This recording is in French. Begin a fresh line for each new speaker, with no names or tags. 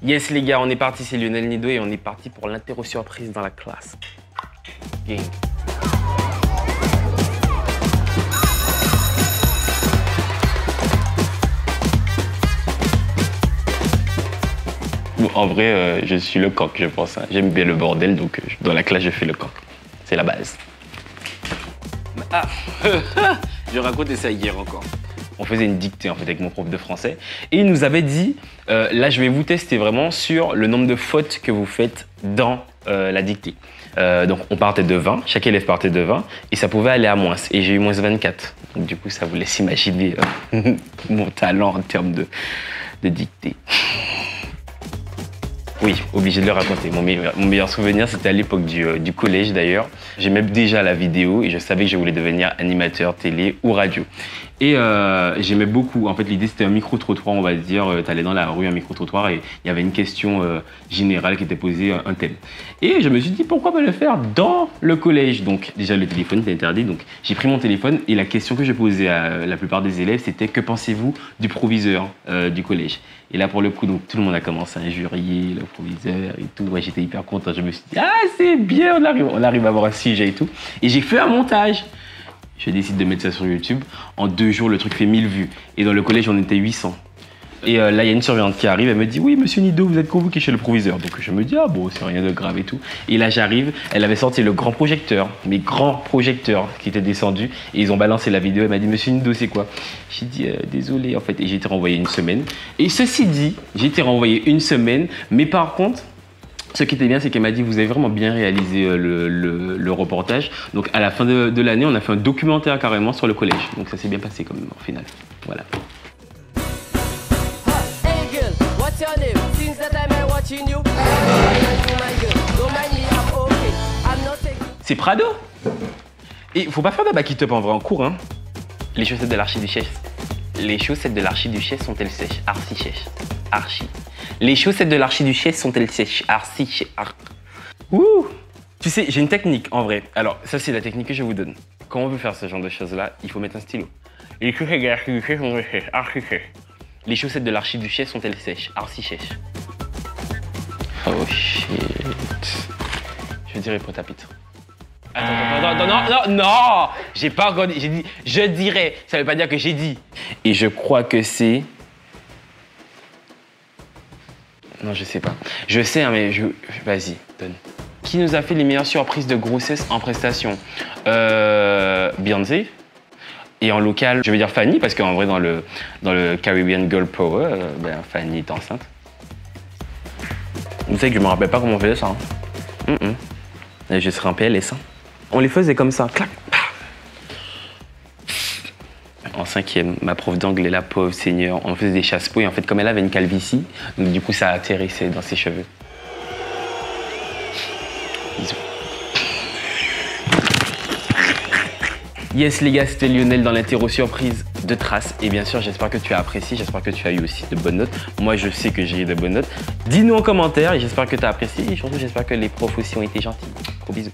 Yes les gars, on est parti, c'est Lionel Nido et on est parti pour l'interro surprise dans la classe. Gang. Bon, en vrai, je suis le coq, je pense. Hein. J'aime bien le bordel, donc dans la classe, je fais le coq. C'est la base. Ah, je racontais ça hier encore. On faisait une dictée en fait avec mon prof de français et il nous avait dit là je vais vous tester vraiment sur le nombre de fautes que vous faites dans la dictée. Donc on partait de 20, chaque élève partait de 20 et ça pouvait aller à moins et j'ai eu moins 24. Donc du coup ça vous laisse imaginer mon talent en termes de dictée. Oui, obligé de le raconter. Mon meilleur souvenir, c'était à l'époque du collège d'ailleurs. J'aimais déjà la vidéo et je savais que je voulais devenir animateur télé ou radio. Et j'aimais beaucoup. En fait, l'idée, c'était un micro-trottoir, on va dire. Tu allais dans la rue, un micro-trottoir, et il y avait une question générale qui était posée, un thème. Et je me suis dit, pourquoi pas le faire dans le collège? Donc, déjà, le téléphone était interdit. Donc, j'ai pris mon téléphone et la question que je posais à la plupart des élèves, c'était que pensez-vous du proviseur du collège? Et là, pour le coup, donc, tout le monde a commencé à injurier le proviseur et tout. Ouais, j'étais hyper content. Je me suis dit, ah, c'est bien, on arrive à avoir un sujet et tout. Et j'ai fait un montage. Je décide de mettre ça sur YouTube. En 2 jours, le truc fait 1000 vues. Et dans le collège, on était 800. Et là, il y a une surveillante qui arrive. Elle me dit, oui, monsieur Nido, vous êtes convoqué chez le proviseur. Donc je me dis, ah bon, c'est rien de grave et tout. Et là, j'arrive. Elle avait sorti le grand projecteur, mes grands projecteurs qui étaient descendus. Et ils ont balancé la vidéo. Elle m'a dit, monsieur Nido, c'est quoi? J'ai dit, désolé, en fait. Et j'ai été renvoyé 1 semaine. Et ceci dit, j'ai été renvoyé 1 semaine. Mais par contre, ce qui était bien, c'est qu'elle m'a dit, vous avez vraiment bien réalisé le reportage. Donc à la fin de l'année, on a fait un documentaire carrément sur le collège. Donc ça s'est bien passé quand même au final. Voilà. C'est Prado. Et faut pas faire de back it up en vrai en cours. Hein. Les chaussettes de l'archiduchesse. Les chaussettes de l'archiduchesse sont-elles sèches? Archi sèches. Archi. Les chaussettes de l'archiduchesse sont-elles sèches? Archi. Ouh! Tu sais, j'ai une technique en vrai. Alors, ça, c'est la technique que je vous donne. Quand on veut faire ce genre de choses-là, il faut mettre un stylo. Les chaussettes de l'archiduchesse sont-elles sèches? Archi sèches. Les chaussettes de l'archiduchesse sont-elles sèches? Archi sèches. Oh shit. Je dirais pot à pitre. Attends, non! J'ai pas encore dit, j'ai dit, je dirais. Ça veut pas dire que j'ai dit. Et je crois que c'est... Non, je sais pas. Je sais, hein, mais vas-y, donne. Qui nous a fait les meilleures surprises de grossesse en prestation? Beyoncé. Et en local, je vais dire Fanny, parce qu'en vrai, dans le Caribbean Girl Power, Fanny est enceinte. Vous savez que je me rappelle pas comment on faisait ça. Hein. Je serais en PLS. Hein. On les faisait comme ça. Clac. En 5e, ma prof d'anglais, la pauvre seigneur, on faisait des chasse-peau et en fait, comme elle avait une calvitie, donc du coup, ça atterrissait dans ses cheveux. Bisous. Yes les gars, c'était Lionel dans l'interro surprise de Trace. Et bien sûr, j'espère que tu as apprécié, j'espère que tu as eu aussi de bonnes notes. Moi, je sais que j'ai eu de bonnes notes. Dis-nous en commentaire et j'espère que tu as apprécié. Et surtout, j'espère que les profs aussi ont été gentils. Gros bisous.